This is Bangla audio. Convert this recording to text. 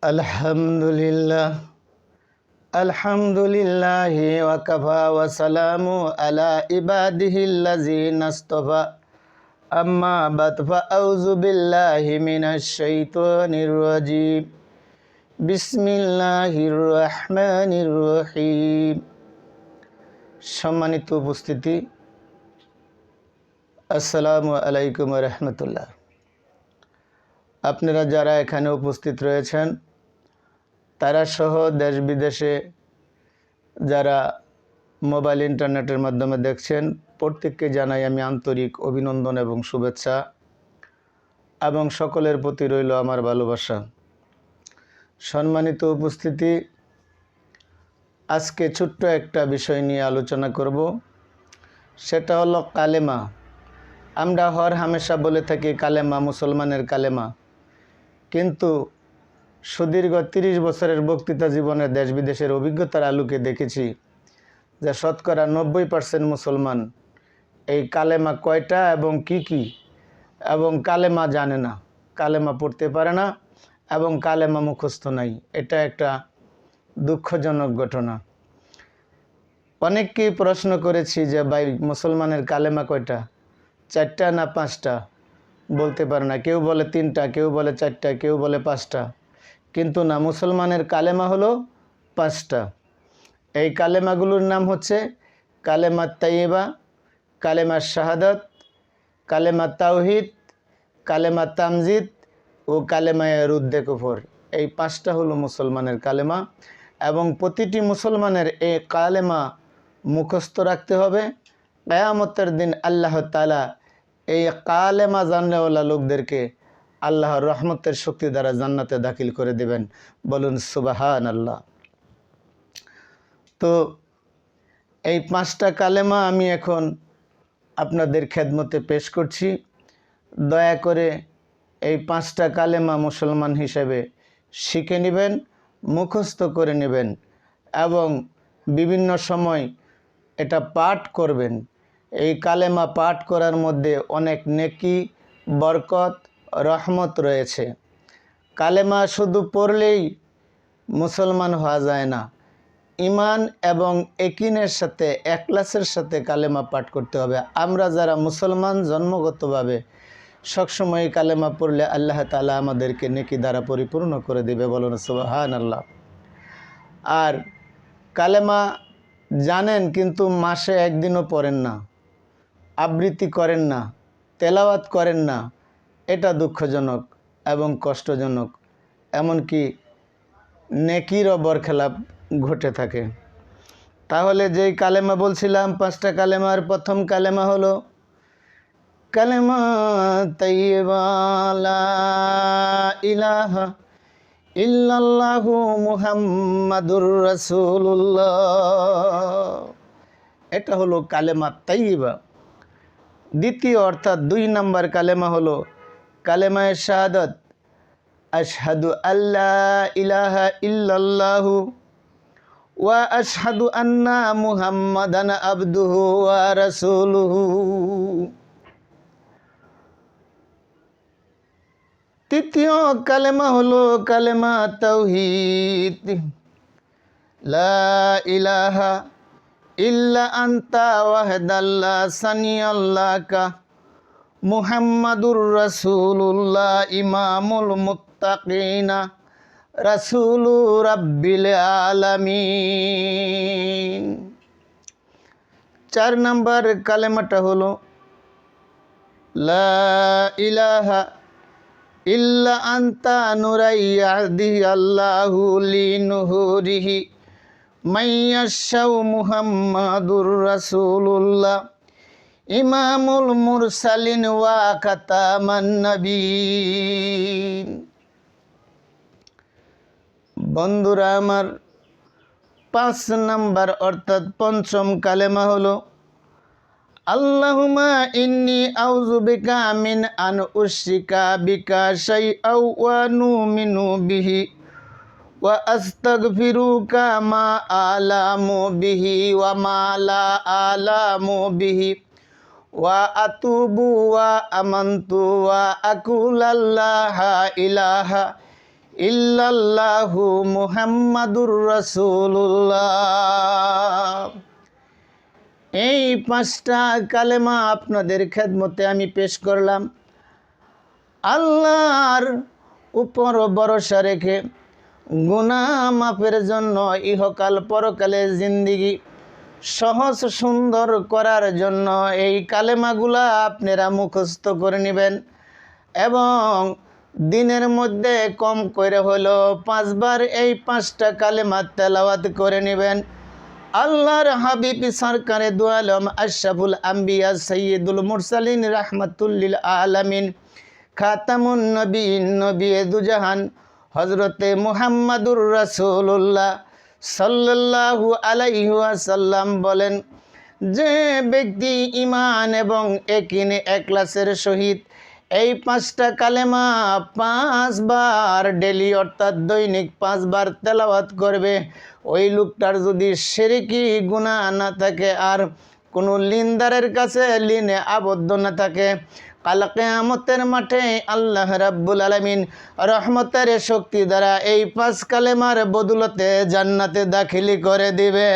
আলহামদুলিল্লাহ আলহামদুলিল্লাহি ওয়া কাফা ওয়া সালামু আলা ইবাদিহিল্লাযিনা ইসতাফা আম্মা বাদ ফাআউযু বিল্লাহি মিনাশ শাইতানির রাজীম বিসমিল্লাহির রহমানির রহিম। সম্মানিত উপস্থিতি, আসসালামু আলাইকুম ওয়া রাহমাতুল্লাহ। আপনারা যারা এখানে উপস্থিত রয়েছেন তারা সহ দেশ বিদেশে যারা মোবাইল ইন্টারনেটের মাধ্যমে দেখছেন, প্রত্যেককে জানাই আমি আন্তরিক অভিনন্দন এবং শুভেচ্ছা, এবং সকলের প্রতি রইল আমার ভালোবাসা। সম্মানিত উপস্থিতি, আজকে ছোট্ট একটা বিষয় নিয়ে আলোচনা করব, সেটা হলো কালেমা। আমরা হর হামেশা বলে থাকি কালেমা, মুসলমানের কালেমা, কিন্তু সুদীর্ঘ 30 বছরের বক্তৃতা জীবনে দেশ বিদেশের অভিজ্ঞতার আলোকে দেখেছি যে শতকরা 90% মুসলমান এই কালেমা কয়টা এবং কি এবং কালেমা জানে না, কালেমা পড়তে পারে না এবং কালেমা মুখস্থ নাই। এটা একটা দুঃখজনক ঘটনা। অনেককেই প্রশ্ন করেছি যে ভাই, মুসলমানের কালেমা কয়টা, 4টা না 5টা? বলতে পারে না। কেউ বলে 3টা, কেউ বলে 4টা, কেউ বলে 5টা, কিন্তু না, মুসলমানের কালেমা হলো 5টা। এই কালেমাগুলোর নাম হচ্ছে কালেমা তাইয়্যিবা, কালেমা শাহাদাত, কালেমা তাওহীদ, কালেমা তামজিদ ও কালেমা রুদ্দে কুফর। এই 5টা হলো মুসলমানের কালেমা, এবং প্রতিটি মুসলমানের এই কালেমা মুখস্থ রাখতে হবে। কিয়ামতের দিন আল্লাহ তাআলা এই কালেমা জাননেওয়ালা লোকদেরকে আল্লাহর রহমতের শক্তি দ্বারা জান্নাতে দাখিল করে দেবেন। বলুন সুবহানাল্লাহ। তো এই 5টা কালেমা আমি এখন আপনাদের খেদমতে পেশ করছি। দয়া করে এই 5টা কালেমা মুসলমান হিসেবে শিখে নেবেন, মুখস্থ করে নেবেন, এবং বিভিন্ন সময় এটা পাঠ করবেন। এই কালেমা পাঠ করার মধ্যে অনেক নেকি, বরকত, রহমত রয়েছে। কালেমা শুধু পড়লেই মুসলমান হওয়া যায় না, ইমান এবং একিনের সাথে, এখলাসের সাথে কালেমা পাঠ করতে হবে। আমরা যারা মুসলমান জন্মগতভাবে সবসময় কালেমা পড়লে আল্লাহ তাআলা আমাদেরকে নেকি দ্বারা পরিপূর্ণ করে দেবে। বলুন সুবহানাল্লাহ। আর কালেমা জানেন কিন্তু মাসে একদিনও পড়েন না, আবৃত্তি করেন না, তেলাওয়াত করেন না, এটা দুঃখজনক এবং কষ্টজনক। এমনকি নেকিরও বরখেলাপ ঘটে থাকে। তাহলে যেই কালেমা বলছিলাম 5টা কালেমার প্রথম কালেমা হলো কালেমা তাইয়্যিবা লা ইলাহা ইল্লাল্লাহু মুহাম্মাদুর রাসূলুল্লাহ। এটা হলো কালেমা তাইয়্যিবা। দ্বিতীয় অর্থাৎ 2 নম্বর কালেমা হলো কালেমায়ে শাহাদাত, আশহাদু আল্লা ইলাহা ইল্লাল্লাহু ওয়া আশহাদু আন্না মুহাম্মাদান আবদুহু ওয়া রাসূলুহু। তৃতীয় কালেমা হলো কালেমা তাওহীদ, লা ইলাহা ইল্লা আনতা ওয়াহদাল্লা সানিয়াল্লাকা মুহাম্মাদুর রাসূলুল্লাহ ইমামুল মুত্তাকিনা রাসূলু রাব্বিল আলামিন। 4 নম্বর কালেমাটা হলো লা ইলাহা ইল্লা আনতা নুরাইয়াদি আল্লাহু লিনুহুরিহি মাইয়াশাউ মুহাম্মাদুর রাসূলুল্লাহ ইমামুল মুরসালিন ওয়া খাতামান নবীন। বন্ধুরা আমার, 5 নম্বর অর্থাৎ পঞ্চম কালেমা হলো আল্লাহুম্মা ইন্নী আউযু বিকা মিন আন উশরিকা বিকা শাইআও ওয়া নুমিনু বিহি ওয়া আস্তাগফিরুকা মা আলামু বিহি ওয়া মা লা আলামু বিহি ওয়া আতুবু ওয়া আমানতু ওয়া আকুলাল্লাহা ইলাহা ইল্লাল্লাহু মুহাম্মাদুর রাসূলুল্লাহ। এই 5টা কালেমা আপনাদের খেদমতে আমি পেশ করলাম। আল্লাহর উপর ভরসা রেখে গুনাহ মাফের জন্য ইহকাল পরকালে জিন্দিগি সহজ সুন্দর করার জন্য এই কালেমাগুলা আপনারা মুখস্থ করে নেবেন এবং দিনের মধ্যে কম করে হলো 5 বার এই 5টা কালেমা তেলাওয়াত করে নেবেন। আল্লাহর হাবিব সরকারে দু আলম আশরাফুল আম্বিয়া সৈয়দুল মুরসালিন রাহমাতুল লিল আলামিন খাতামুন নবীন নবী দুজাহান হযরতে মুহাম্মাদুর রাসূলুল্লাহ সাল্লাল্লাহু আলাইহি ওয়াসাল্লাম বলেন, যে ব্যক্তি ঈমান এবং ইয়াকিন ইখলাসের সহিত এই 5টা কালেমা 5 বার ডেলি অর্থাৎ দৈনিক 5 বার তেলাওয়াত করবে, ওই লোকটার যদি শিরকি গুনাহ না থাকে আর কোনো লিনদারের কাছে লিনে আবদ্ধ না থাকে, কাল কিয়ামতের মাঠে আল্লাহ রাব্বুল আলামিন রহমতের শক্তি দ্বারা এই 5 কালেমার বদৌলতে জান্নাতে দাখিল করে দিবে।